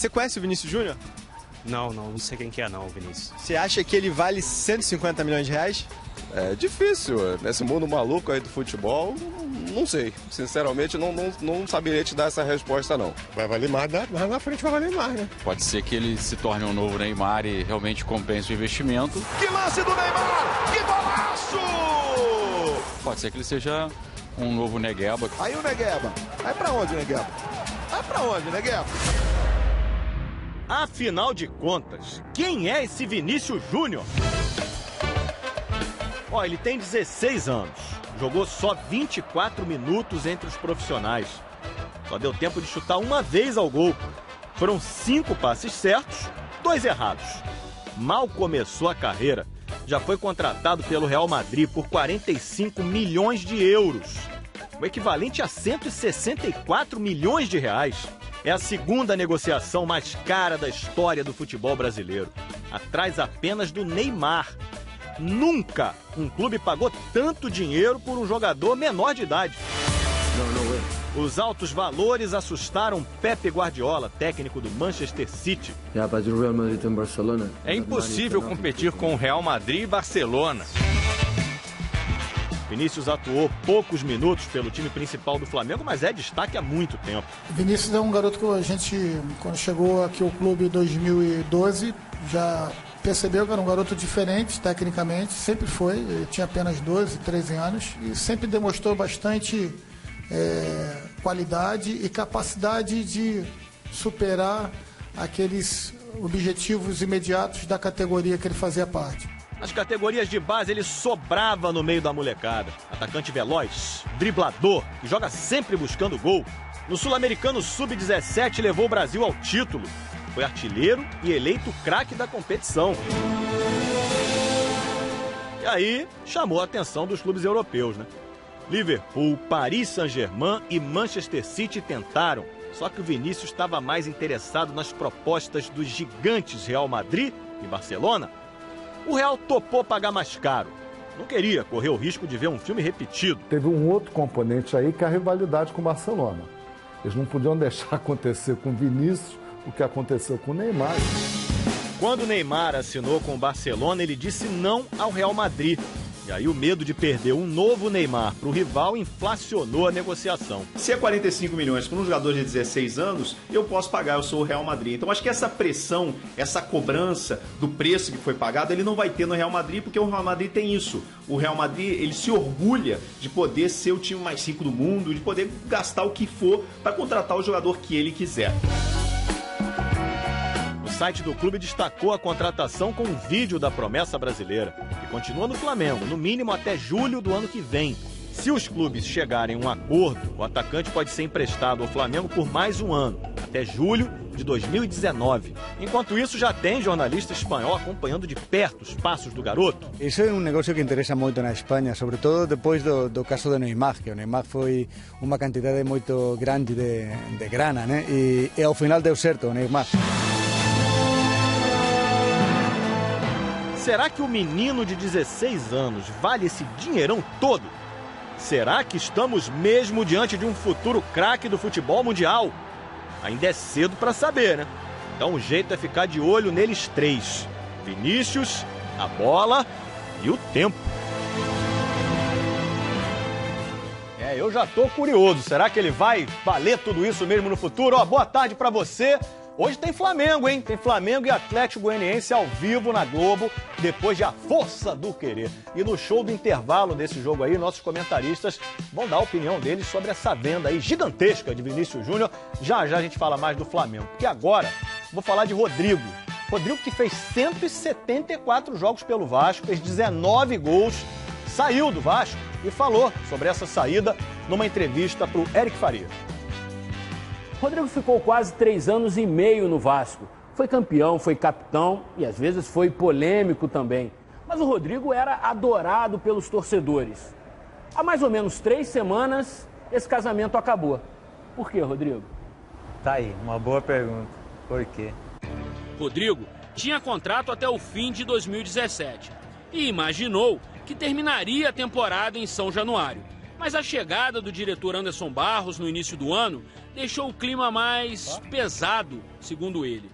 Você conhece o Vinícius Júnior? Não sei quem que é não, Vinícius. Você acha que ele vale 150 milhões de reais? É difícil, nesse mundo maluco aí do futebol, não sei. Sinceramente, não saberia te dar essa resposta, não. Vai valer mais, mas na frente vai valer mais, né? Pode ser que ele se torne um novo Neymar e realmente compense o investimento. Que lance do Neymar! Que golaço! Pode ser que ele seja um novo Negueba. Aí o Negueba. Vai pra onde, Negueba? Vai pra onde, Negueba? Afinal de contas, quem é esse Vinícius Júnior? Ó, ele tem 16 anos, jogou só 24 minutos entre os profissionais. Só deu tempo de chutar uma vez ao gol. Foram 5 passes certos, 2 errados. Mal começou a carreira, já foi contratado pelo Real Madrid por 45 milhões de euros, o equivalente a 164 milhões de reais. É a segunda negociação mais cara da história do futebol brasileiro, atrás apenas do Neymar. Nunca um clube pagou tanto dinheiro por um jogador menor de idade. Os altos valores assustaram Pepe Guardiola, técnico do Manchester City. É impossível competir com o Real Madrid e Barcelona. Vinícius atuou poucos minutos pelo time principal do Flamengo, mas é destaque há muito tempo. Vinícius é um garoto que a gente, quando chegou aqui ao clube em 2012, já percebeu que era um garoto diferente tecnicamente, sempre foi, ele tinha apenas 12, 13 anos e sempre demonstrou bastante qualidade e capacidade de superar aqueles objetivos imediatos da categoria que ele fazia parte. Nas categorias de base ele sobrava no meio da molecada. Atacante veloz, driblador e joga sempre buscando gol. No Sul-Americano Sub-17 levou o Brasil ao título. Foi artilheiro e eleito craque da competição. E aí chamou a atenção dos clubes europeus, né? Liverpool, Paris Saint-Germain e Manchester City tentaram. Só que o Vinícius estava mais interessado nas propostas dos gigantes Real Madrid e Barcelona. O Real topou pagar mais caro. Não queria correr o risco de ver um filme repetido. Teve um outro componente aí, que é a rivalidade com o Barcelona. Eles não podiam deixar acontecer com o Vinícius o que aconteceu com o Neymar. Quando o Neymar assinou com o Barcelona, ele disse não ao Real Madrid. E aí o medo de perder um novo Neymar para o rival inflacionou a negociação. Se é 45 milhões para um jogador de 16 anos, eu posso pagar, eu sou o Real Madrid. Então acho que essa pressão, essa cobrança do preço que foi pagado, ele não vai ter no Real Madrid, porque o Real Madrid tem isso. O Real Madrid, ele se orgulha de poder ser o time mais rico do mundo, de poder gastar o que for para contratar o jogador que ele quiser. O site do clube destacou a contratação com um vídeo da promessa brasileira, que continua no Flamengo, no mínimo até julho do ano que vem. Se os clubes chegarem a um acordo, o atacante pode ser emprestado ao Flamengo por mais um ano, até julho de 2019. Enquanto isso, já tem jornalista espanhol acompanhando de perto os passos do garoto. Isso é um negócio que interessa muito na Espanha, sobretudo depois do caso do Neymar, que o Neymar foi uma quantidade muito grande de grana, né? E ao final deu certo o Neymar. Será que o menino de 16 anos vale esse dinheirão todo? Será que estamos mesmo diante de um futuro craque do futebol mundial? Ainda é cedo para saber, né? Então o jeito é ficar de olho neles três: Vinícius, a bola e o tempo. Eu já tô curioso. Será que ele vai valer tudo isso mesmo no futuro? Ó, boa tarde para você. Hoje tem Flamengo, hein? Tem Flamengo e Atlético Goianiense ao vivo na Globo, depois de A Força do Querer. E no show do intervalo desse jogo aí, nossos comentaristas vão dar a opinião deles sobre essa venda aí gigantesca de Vinícius Júnior. Já já a gente fala mais do Flamengo, porque agora vou falar de Rodrigo. Rodrigo que fez 174 jogos pelo Vasco, fez 19 gols, saiu do Vasco e falou sobre essa saída numa entrevista para o Eric Faria. Rodrigo ficou quase 3 anos e meio no Vasco. Foi campeão, foi capitão e às vezes foi polêmico também. Mas o Rodrigo era adorado pelos torcedores. Há mais ou menos 3 semanas, esse casamento acabou. Por quê, Rodrigo? Tá aí, uma boa pergunta. Por quê? Rodrigo tinha contrato até o fim de 2017 e imaginou que terminaria a temporada em São Januário. Mas a chegada do diretor Anderson Barros no início do ano deixou o clima mais pesado, segundo ele.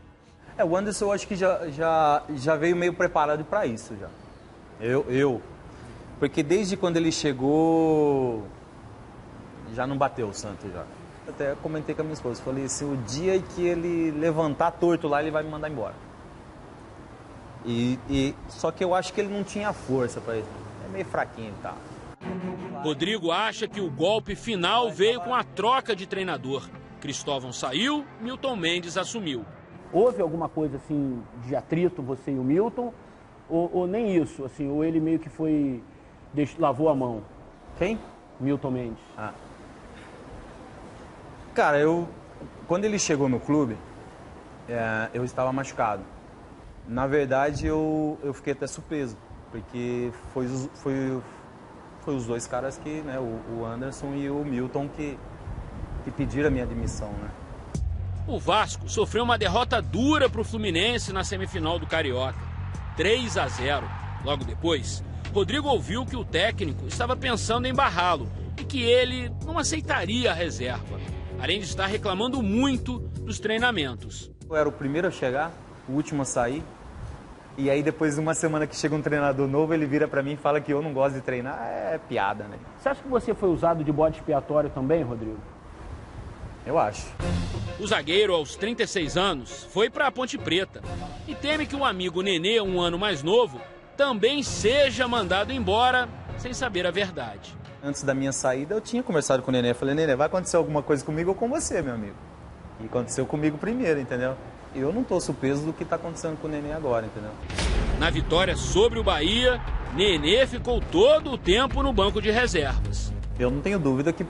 O Anderson eu acho que já veio meio preparado para isso já. Porque desde quando ele chegou, já não bateu o Santos já. Até comentei com a minha esposa, falei assim, o dia que ele levantar torto lá, ele vai me mandar embora. Só que eu acho que ele não tinha força para isso. É meio fraquinho e tal. Rodrigo acha que o golpe final veio com a troca de treinador. Cristóvão saiu, Milton Mendes assumiu. Houve alguma coisa assim de atrito, você e o Milton? Ou nem isso, assim, ou ele meio que foi, lavou a mão? Quem? Milton Mendes. Cara, quando ele chegou no clube, eu estava machucado. Na verdade, eu fiquei até surpreso, porque foi os dois caras que, né, o Anderson e o Milton, que pediram a minha admissão, né? O Vasco sofreu uma derrota dura para o Fluminense na semifinal do Carioca, 3-0. Logo depois, Rodrigo ouviu que o técnico estava pensando em barrá-lo e que ele não aceitaria a reserva, além de estar reclamando muito dos treinamentos. Eu era o primeiro a chegar, o último a sair, e aí depois de uma semana que chega um treinador novo, ele vira para mim e fala que eu não gosto de treinar, é piada, né? Você acha que você foi usado de bode expiatório também, Rodrigo? Eu acho. O zagueiro, aos 36 anos, foi para a Ponte Preta e teme que o amigo Nenê, um ano mais novo, também seja mandado embora sem saber a verdade. Antes da minha saída, eu tinha conversado com o Nenê. Eu falei, Nenê, vai acontecer alguma coisa comigo ou com você, meu amigo? E aconteceu comigo primeiro, entendeu? Eu não estou surpreso do que está acontecendo com o Nenê agora, entendeu? Na vitória sobre o Bahia, Nenê ficou todo o tempo no banco de reservas. Eu não tenho dúvida que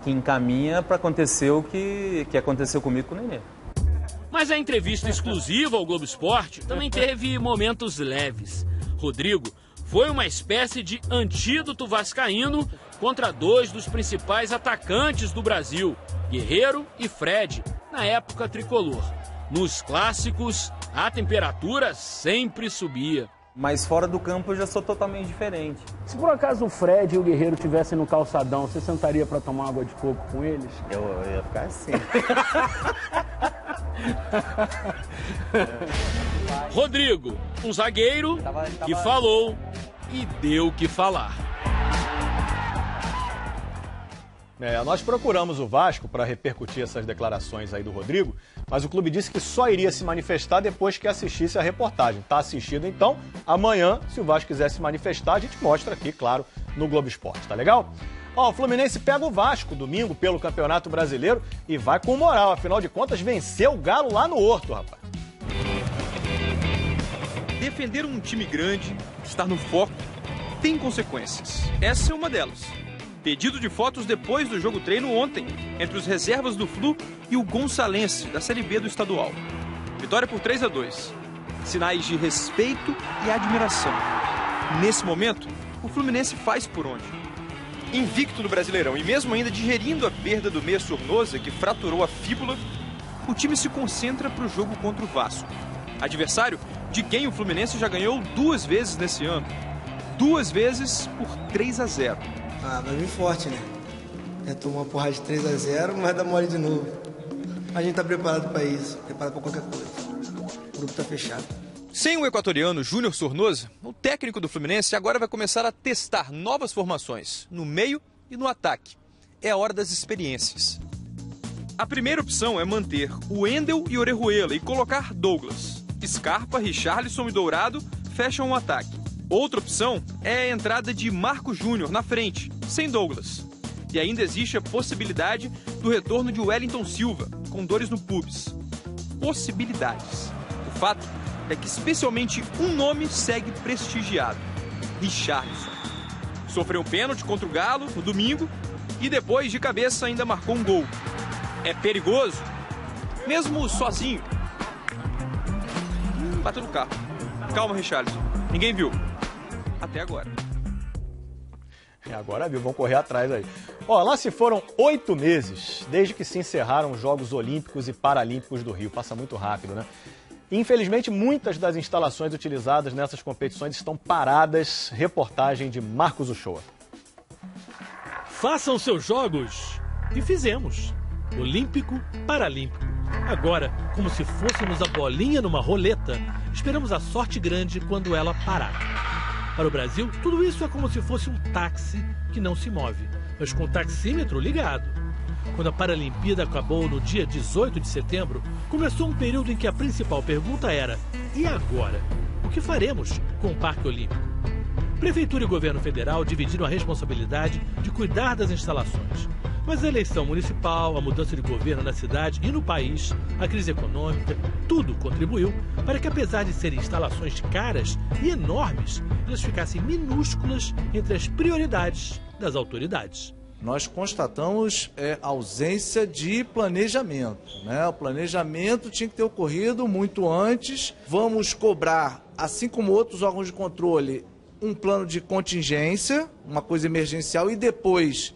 encaminha para acontecer o que aconteceu comigo com o Nenê. Mas a entrevista exclusiva ao Globo Esporte também teve momentos leves. Rodrigo foi uma espécie de antídoto vascaíno contra dois dos principais atacantes do Brasil, Guerreiro e Fred, na época tricolor. Nos clássicos, a temperatura sempre subia. Mas fora do campo eu já sou totalmente diferente. Se por acaso o Fred e o Guerreiro estivessem no calçadão, você sentaria para tomar água de coco com eles? Eu ia ficar assim. Rodrigo, um zagueiro que falou e deu o que falar. Nós procuramos o Vasco para repercutir essas declarações aí do Rodrigo, mas o clube disse que só iria se manifestar depois que assistisse a reportagem. Está assistido então, amanhã, se o Vasco quiser se manifestar, a gente mostra aqui, claro, no Globo Esporte, tá legal? O Fluminense pega o Vasco domingo pelo Campeonato Brasileiro e vai com moral, afinal de contas venceu o Galo lá no Horto, rapaz. Defender um time grande, estar no foco, tem consequências. Essa é uma delas. Pedido de fotos depois do jogo treino ontem, entre os reservas do Flu e o Gonçalense, da Série B do estadual. Vitória por 3-2. Sinais de respeito e admiração. Nesse momento, o Fluminense faz por onde? Invicto no Brasileirão e mesmo ainda digerindo a perda do meia Sornosa, que fraturou a fíbula, o time se concentra para o jogo contra o Vasco. Adversário de quem o Fluminense já ganhou 2 vezes nesse ano. 2 vezes por 3-0. Vai vir forte, né? Tomar uma porrada de 3-0, mas dá mole de novo. A gente tá preparado para isso, preparado para qualquer coisa. O grupo tá fechado. Sem o equatoriano Júnior Sornosa, o técnico do Fluminense agora vai começar a testar novas formações no meio e no ataque. É a hora das experiências. A primeira opção é manter o Wendel e Orejuela e colocar Douglas. Scarpa, Richarlison e Dourado fecham o ataque. Outra opção é a entrada de Marco Júnior na frente, sem Douglas. E ainda existe a possibilidade do retorno de Wellington Silva, com dores no pubis. Possibilidades. O fato é que especialmente um nome segue prestigiado: Richarlison. Sofreu um pênalti contra o Galo no domingo e depois de cabeça ainda marcou um gol. É perigoso, mesmo sozinho. Bateu no carro. Calma, Richarlison. Ninguém viu. Até agora. Agora viu, vão correr atrás aí. Lá se foram 8 meses desde que se encerraram os Jogos Olímpicos e Paralímpicos do Rio. Passa muito rápido, né? Infelizmente, muitas das instalações utilizadas nessas competições estão paradas. Reportagem de Marcos Uchoa. Façam seus jogos. E fizemos. Olímpico, paralímpico. Agora, como se fôssemos a bolinha numa roleta, esperamos a sorte grande quando ela parar. Para o Brasil, tudo isso é como se fosse um táxi que não se move, mas com o taxímetro ligado. Quando a Paralimpíada acabou no dia 18 de setembro, começou um período em que a principal pergunta era: e agora? O que faremos com o Parque Olímpico? Prefeitura e governo federal dividiram a responsabilidade de cuidar das instalações. Mas a eleição municipal, a mudança de governo na cidade e no país, a crise econômica, tudo contribuiu para que, apesar de serem instalações caras e enormes, elas ficassem minúsculas entre as prioridades das autoridades. Nós constatamos ausência de planejamento, né? O planejamento tinha que ter ocorrido muito antes. Vamos cobrar, assim como outros órgãos de controle, um plano de contingência, uma coisa emergencial, e depois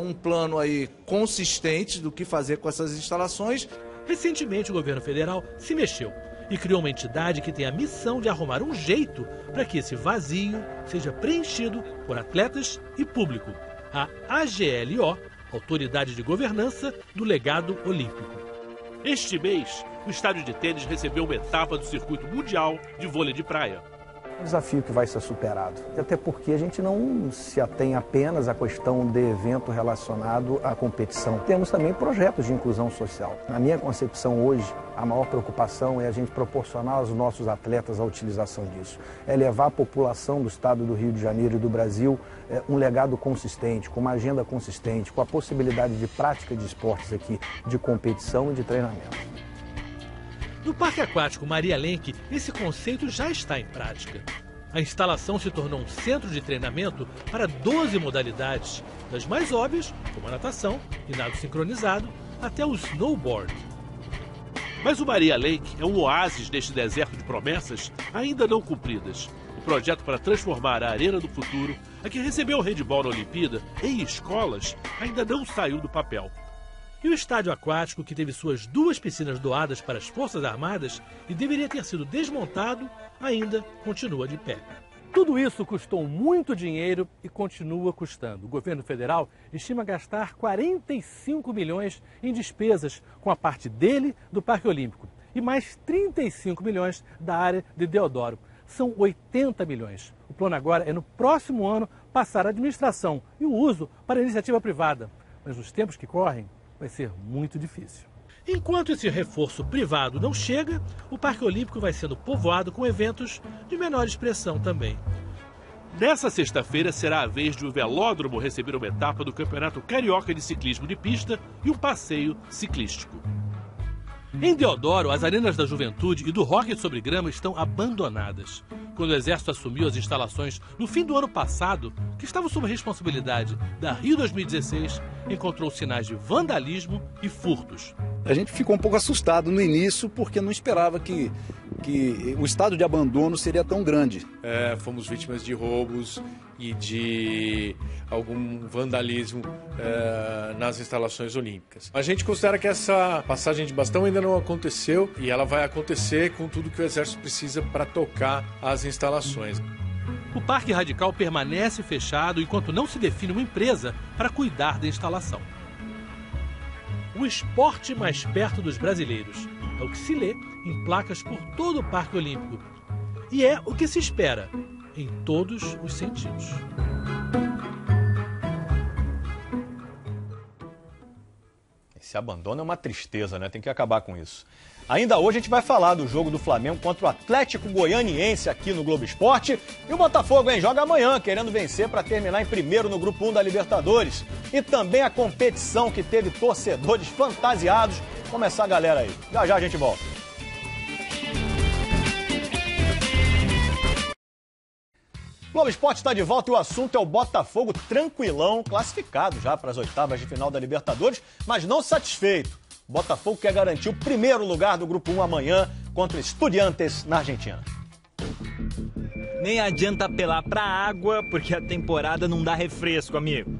um plano aí consistente do que fazer com essas instalações. Recentemente, o governo federal se mexeu e criou uma entidade que tem a missão de arrumar um jeito para que esse vazio seja preenchido por atletas e público. A AGLO, Autoridade de Governança do Legado Olímpico. Este mês, o estádio de tênis recebeu uma etapa do circuito mundial de vôlei de praia. Um desafio que vai ser superado, até porque a gente não se atém apenas à questão de evento relacionado à competição. Temos também projetos de inclusão social. Na minha concepção hoje, a maior preocupação é a gente proporcionar aos nossos atletas a utilização disso. É levar à população do estado do Rio de Janeiro e do Brasil um legado consistente, com uma agenda consistente, com a possibilidade de prática de esportes aqui, de competição e de treinamento. No Parque Aquático Maria Lenk, esse conceito já está em prática. A instalação se tornou um centro de treinamento para 12 modalidades, das mais óbvias, como a natação e nado sincronizado, até o snowboard. Mas o Maria Lake é um oásis deste deserto de promessas ainda não cumpridas. O projeto para transformar a Arena do Futuro, a que recebeu o handebol na Olimpíada, em escolas, ainda não saiu do papel. E o estádio aquático, que teve suas 2 piscinas doadas para as Forças Armadas e deveria ter sido desmontado, ainda continua de pé. Tudo isso custou muito dinheiro e continua custando. O governo federal estima gastar 45 milhões em despesas com a parte dele do Parque Olímpico e mais 35 milhões da área de Deodoro. São 80 milhões. O plano agora é, no próximo ano, passar a administração e o uso para a iniciativa privada. Mas nos tempos que correm, vai ser muito difícil. Enquanto esse reforço privado não chega, o Parque Olímpico vai sendo povoado com eventos de menor expressão também. Nessa sexta-feira será a vez de o velódromo receber uma etapa do Campeonato Carioca de Ciclismo de Pista e um passeio ciclístico. Em Deodoro, as arenas da Juventude e do hóquei sobre grama estão abandonadas. Quando o Exército assumiu as instalações no fim do ano passado, que estavam sob responsabilidade da Rio 2016, encontrou sinais de vandalismo e furtos. A gente ficou um pouco assustado no início porque não esperava que o estado de abandono seria tão grande. Fomos vítimas de roubos e de algum vandalismo nas instalações olímpicas. A gente considera que essa passagem de bastão ainda não aconteceu e ela vai acontecer com tudo que o Exército precisa para tocar as instalações. O Parque Radical permanece fechado enquanto não se define uma empresa para cuidar da instalação. O esporte mais perto dos brasileiros é o que se lê em placas por todo o Parque Olímpico. E é o que se espera, em todos os sentidos. Esse abandono é uma tristeza, né? Tem que acabar com isso. Ainda hoje a gente vai falar do jogo do Flamengo contra o Atlético Goianiense aqui no Globo Esporte. E o Botafogo, hein? Joga amanhã, querendo vencer para terminar em primeiro no Grupo 1 da Libertadores. E também a competição que teve torcedores fantasiados. Vamos começar a galera aí. Já já a gente volta. Globo Esporte está de volta e o assunto é o Botafogo tranquilão, classificado já para as oitavas de final da Libertadores, mas não satisfeito. O Botafogo quer garantir o primeiro lugar do Grupo 1 amanhã contra o Estudiantes na Argentina. Nem adianta apelar pra água, porque a temporada não dá refresco, amigo.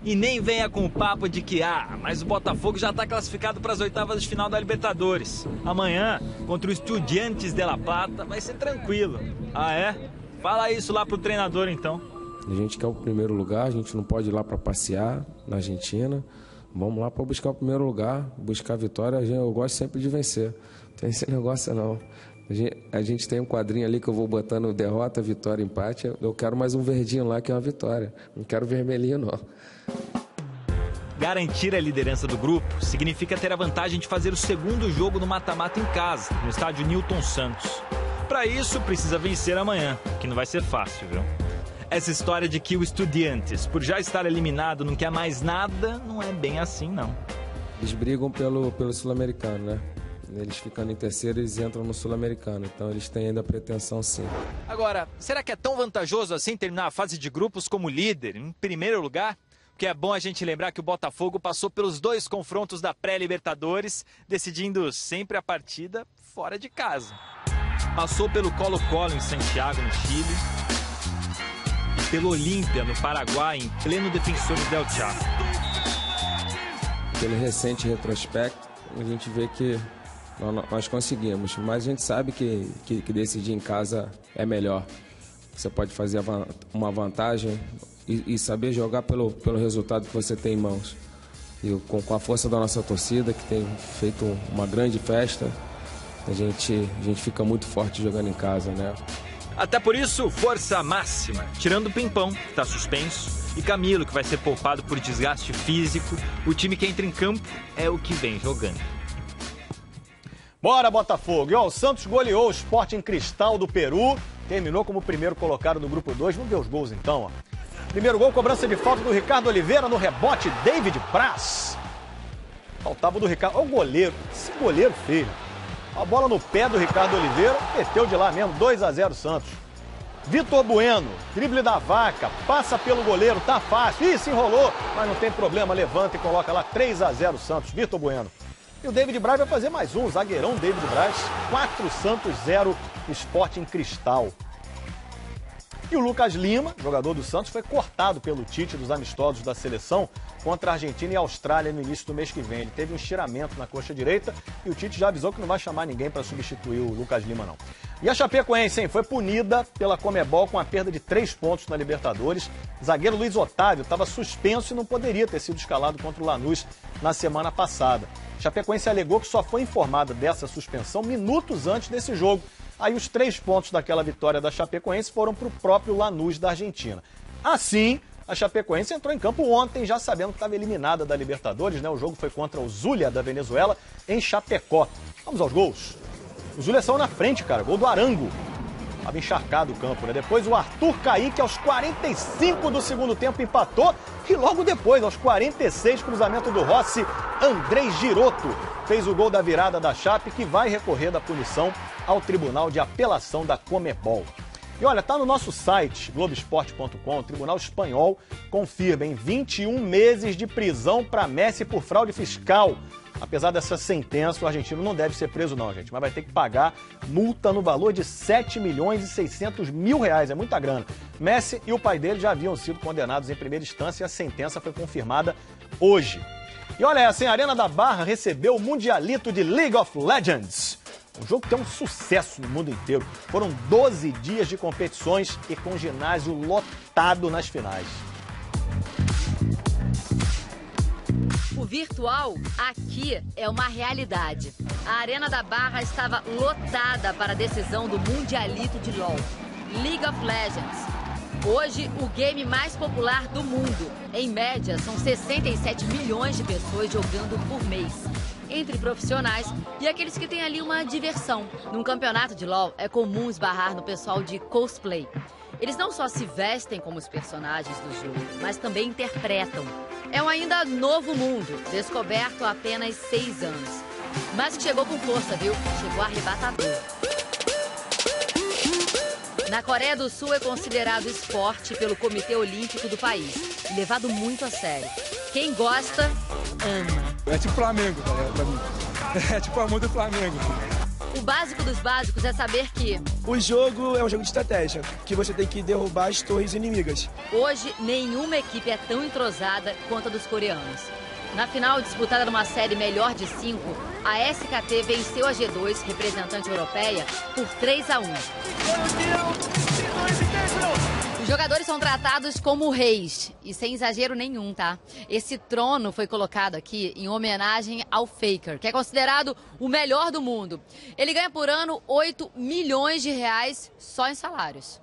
E nem venha com o papo de que, mas o Botafogo já está classificado para as oitavas de final da Libertadores. Amanhã, contra o Estudiantes de La Plata, vai ser tranquilo. Ah, é? Fala isso lá pro treinador, então. A gente quer o primeiro lugar, a gente não pode ir lá para passear na Argentina. Vamos lá para buscar o primeiro lugar, buscar a vitória. Eu gosto sempre de vencer. Não tem esse negócio não. A gente tem um quadrinho ali que eu vou botando derrota, vitória, empate. Eu quero mais um verdinho lá que é uma vitória. Não quero vermelhinho não. Garantir a liderança do grupo significa ter a vantagem de fazer o segundo jogo no mata-mata em casa, no estádio Newton Santos. Para isso, precisa vencer amanhã, que não vai ser fácil, viu? Essa história de que o Estudiantes, por já estar eliminado, não quer mais nada, não é bem assim, não. Eles brigam pelo Sul-Americano, né? Eles ficando em terceiro, eles entram no Sul-Americano. Então eles têm ainda a pretensão, sim. Agora, será que é tão vantajoso assim terminar a fase de grupos como líder, em primeiro lugar? Porque é bom a gente lembrar que o Botafogo passou pelos 2 confrontos da pré-Libertadores, decidindo sempre a partida fora de casa. Passou pelo Colo-Colo em Santiago, no Chile, e pelo Olímpia, no Paraguai, em pleno Defensores del Chaco. Pelo recente retrospecto, a gente vê que nós conseguimos, mas a gente sabe que decidir em casa é melhor. Você pode fazer uma vantagem e saber jogar pelo resultado que você tem em mãos. E com a força da nossa torcida, que tem feito uma grande festa, a gente fica muito forte jogando em casa, né? Até por isso, força máxima. Tirando o Pimpão, que está suspenso, e Camilo, que vai ser poupado por desgaste físico, o time que entra em campo é o que vem jogando. Bora, Botafogo! E ó, o Santos goleou o Sporting Cristal do Peru, terminou como primeiro colocado do grupo 2. Vamos ver os gols então, ó. Primeiro gol, cobrança de falta do Ricardo Oliveira, no rebote, David Braz. Faltava do Ricardo. Olha o goleiro, esse goleiro feio. A bola no pé do Ricardo Oliveira, meteu de lá mesmo, 2-0 Santos. Vitor Bueno, drible da vaca, passa pelo goleiro, tá fácil. Ih, se enrolou, mas não tem problema, levanta e coloca lá 3-0 Santos, Vitor Bueno. E o David Braz vai fazer mais um, o zagueirão David Braz, 4 Santos 0, Sporting Cristal. E o Lucas Lima, jogador do Santos, foi cortado pelo Tite dos amistosos da seleção contra a Argentina e a Austrália no início do mês que vem. Ele teve um estiramento na coxa direita e o Tite já avisou que não vai chamar ninguém para substituir o Lucas Lima, não. E a Chapecoense, hein, foi punida pela Comebol com a perda de 3 pontos na Libertadores. O zagueiro Luiz Otávio estava suspenso e não poderia ter sido escalado contra o Lanús na semana passada. A Chapecoense alegou que só foi informada dessa suspensão minutos antes desse jogo. Aí os 3 pontos daquela vitória da Chapecoense foram para o próprio Lanús da Argentina. Assim, a Chapecoense entrou em campo ontem, já sabendo que estava eliminada da Libertadores, né? O jogo foi contra o Zulia da Venezuela, em Chapecó. Vamos aos gols. O Zulia saiu na frente, cara. Gol do Arango. Estava encharcado o campo, né? Depois o Arthur Caíque, aos 45 do segundo tempo, empatou. E logo depois, aos 46, cruzamento do Rossi, Andrés Girotto fez o gol da virada da Chape, que vai recorrer da punição ao Tribunal de Apelação da Comebol. E olha, tá no nosso site, Globoesporte.com, o Tribunal Espanhol confirma em 21 meses de prisão para Messi por fraude fiscal. Apesar dessa sentença, o argentino não deve ser preso não, gente, mas vai ter que pagar multa no valor de 7.600.000 reais, é muita grana. Messi e o pai dele já haviam sido condenados em primeira instância e a sentença foi confirmada hoje. E olha essa, a Arena da Barra recebeu o Mundialito de League of Legends. Um jogo que é um sucesso no mundo inteiro. Foram 12 dias de competições e com ginásio lotado nas finais. O virtual aqui é uma realidade. A Arena da Barra estava lotada para a decisão do Mundialito de LoL, League of Legends. Hoje, o game mais popular do mundo. Em média, são 67 milhões de pessoas jogando por mês. Entre profissionais e aqueles que têm ali uma diversão. Num campeonato de LoL, é comum esbarrar no pessoal de cosplay. Eles não só se vestem como os personagens do jogo, mas também interpretam. É um ainda novo mundo, descoberto há apenas 6 anos. Mas que chegou com força, viu? Chegou arrebatador. Na Coreia do Sul é considerado esporte pelo Comitê Olímpico do país, levado muito a sério. Quem gosta, ama. É tipo Flamengo, galera, pra mim. É tipo a muda do Flamengo. O básico dos básicos é saber que o jogo é um jogo de estratégia, que você tem que derrubar as torres inimigas. Hoje, nenhuma equipe é tão entrosada quanto a dos coreanos. Na final, disputada numa série melhor de 5, a SKT venceu a G2, representante europeia, por 3-1. Os jogadores são tratados como reis, e sem exagero nenhum, tá? Esse trono foi colocado aqui em homenagem ao Faker, que é considerado o melhor do mundo. Ele ganha por ano 8 milhões de reais só em salários.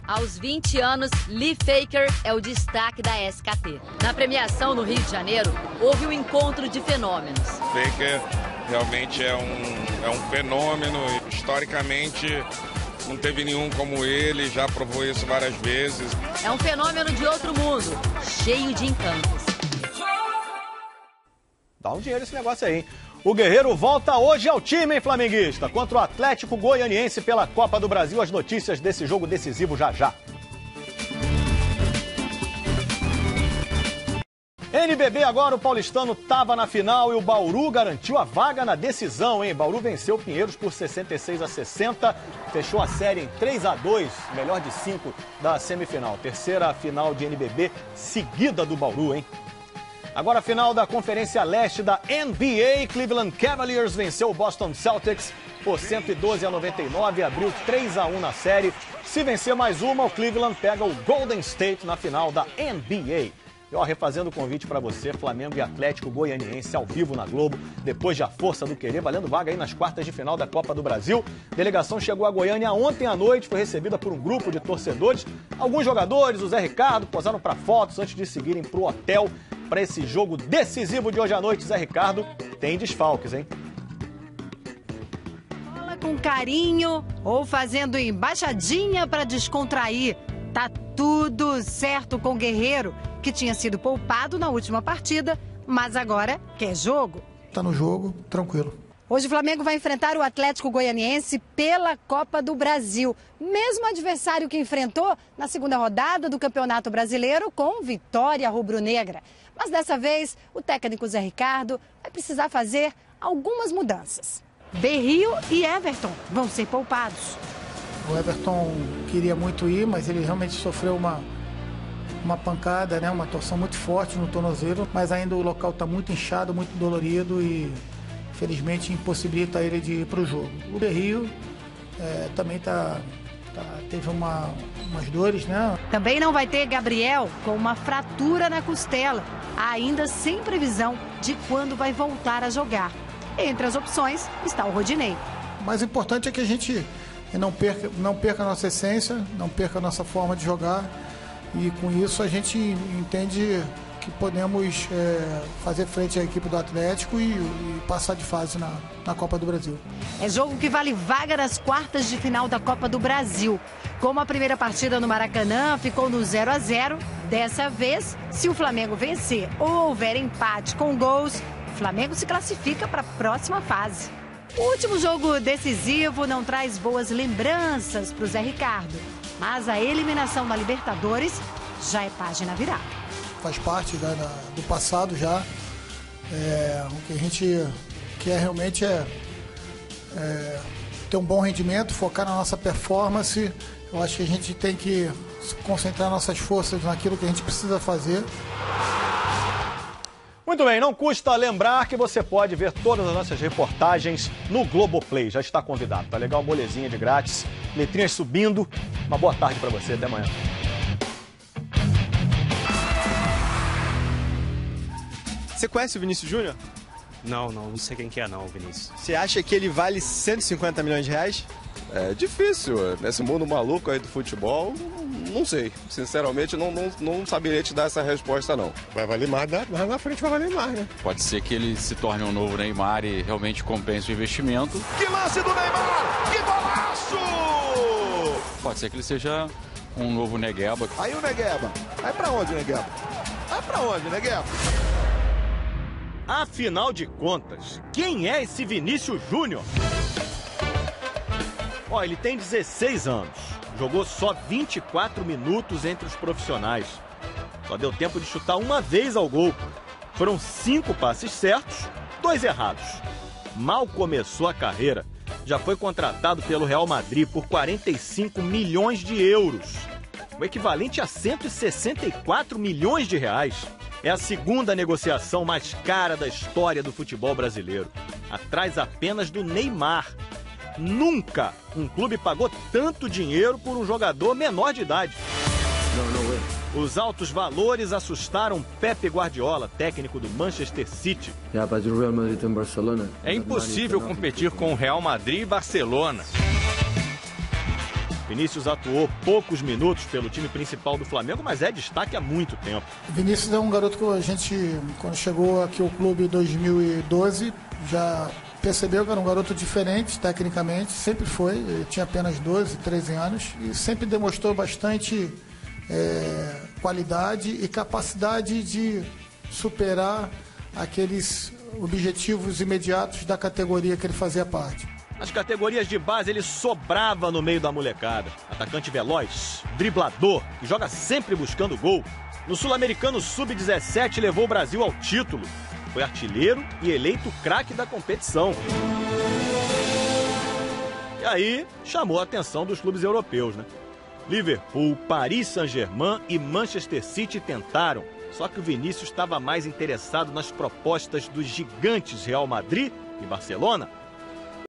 Aos 20 anos, Lee Faker é o destaque da SKT. Na premiação no Rio de Janeiro, houve um encontro de fenômenos. Faker realmente é um fenômeno. Historicamente, não teve nenhum como ele, já provou isso várias vezes. É um fenômeno de outro mundo, cheio de encantos. Dá um dinheiro esse negócio aí, hein? O Guerreiro volta hoje ao time, hein, flamenguista? Contra o Atlético Goianiense pela Copa do Brasil. As notícias desse jogo decisivo já já. NBB agora, o paulistano estava na final e o Bauru garantiu a vaga na decisão, hein? Bauru venceu o Pinheiros por 66-60, fechou a série em 3-2, melhor de 5 da semifinal. Terceira final de NBB seguida do Bauru, hein? Agora a final da Conferência Leste da NBA, Cleveland Cavaliers venceu o Boston Celtics por 112-99, abriu 3-1 na série. Se vencer mais uma, o Cleveland pega o Golden State na final da NBA. E ó, refazendo o convite para você, Flamengo e Atlético Goianiense ao vivo na Globo, depois de A Força do Querer, valendo vaga aí nas quartas de final da Copa do Brasil. A delegação chegou a Goiânia ontem à noite, foi recebida por um grupo de torcedores. Alguns jogadores, o Zé Ricardo, posaram para fotos antes de seguirem para o hotel para esse jogo decisivo de hoje à noite. Zé Ricardo tem desfalques, hein? Fala com carinho ou fazendo embaixadinha para descontrair. Tá tudo certo com o Guerreiro, que tinha sido poupado na última partida, mas agora quer jogo. Tá no jogo, tranquilo. Hoje o Flamengo vai enfrentar o Atlético Goianiense pela Copa do Brasil. Mesmo adversário que enfrentou na segunda rodada do Campeonato Brasileiro com vitória rubro-negra. Mas dessa vez, o técnico Zé Ricardo vai precisar fazer algumas mudanças. Berrio e Everton vão ser poupados. O Everton queria muito ir, mas ele realmente sofreu uma pancada, né? Uma torção muito forte no tornozelo. Mas ainda o local está muito inchado, muito dolorido e, infelizmente, impossibilita ele de ir para o jogo. O Berrio também teve umas dores, né? Também não vai ter Gabriel com uma fratura na costela, ainda sem previsão de quando vai voltar a jogar. Entre as opções está o Rodinei. O mais importante é que a gente não perca a nossa essência, não perca a nossa forma de jogar, e com isso a gente entende que podemos fazer frente à equipe do Atlético e passar de fase na Copa do Brasil. É jogo que vale vaga nas quartas de final da Copa do Brasil. Como a primeira partida no Maracanã ficou no 0-0, dessa vez, se o Flamengo vencer ou houver empate com gols, o Flamengo se classifica para a próxima fase. O último jogo decisivo não traz boas lembranças para o Zé Ricardo, mas a eliminação na Libertadores já é página virada. Faz parte do passado já. O que a gente quer realmente é ter um bom rendimento, focar na nossa performance. Eu acho que a gente tem que concentrar nossas forças naquilo que a gente precisa fazer. Muito bem, não custa lembrar que você pode ver todas as nossas reportagens no Globoplay. Já está convidado, tá legal? Molezinha de grátis, letrinhas subindo. Uma boa tarde para você, até amanhã. Você conhece o Vinícius Júnior? Não sei quem que é não, Vinícius. Você acha que ele vale 150 milhões de reais? É difícil, nesse mundo maluco aí do futebol, não sei. Sinceramente, não saberia te dar essa resposta, não. Vai valer mais, mas na frente vai valer mais, né? Pode ser que ele se torne um novo Neymar e realmente compense o investimento. Que lance do Neymar! Que golaço! Pode ser que ele seja um novo Negueba. Aí o Negueba. Vai pra onde, Negueba? Vai pra onde, Negueba? Afinal de contas, quem é esse Vinícius Júnior? Ó, ele tem 16 anos, jogou só 24 minutos entre os profissionais. Só deu tempo de chutar uma vez ao gol. Foram 5 passes certos, 2 errados. Mal começou a carreira, já foi contratado pelo Real Madrid por 45 milhões de euros. O equivalente a 164 milhões de reais. É a segunda negociação mais cara da história do futebol brasileiro, atrás apenas do Neymar. Nunca um clube pagou tanto dinheiro por um jogador menor de idade. Os altos valores assustaram Pepe Guardiola, técnico do Manchester City. É impossível competir com o Real Madrid e Barcelona. Vinícius atuou poucos minutos pelo time principal do Flamengo, mas é destaque há muito tempo. Vinícius é um garoto que a gente, quando chegou aqui ao clube em 2012, já percebeu que era um garoto diferente tecnicamente, sempre foi, ele tinha apenas 12, 13 anos e sempre demonstrou bastante qualidade e capacidade de superar aqueles objetivos imediatos da categoria que ele fazia parte. Nas categorias de base ele sobrava no meio da molecada. Atacante veloz, driblador, que joga sempre buscando gol. No Sul-Americano Sub-17 levou o Brasil ao título. Foi artilheiro e eleito craque da competição. E aí chamou a atenção dos clubes europeus, né? Liverpool, Paris Saint-Germain e Manchester City tentaram. Só que o Vinícius estava mais interessado nas propostas dos gigantes Real Madrid e Barcelona.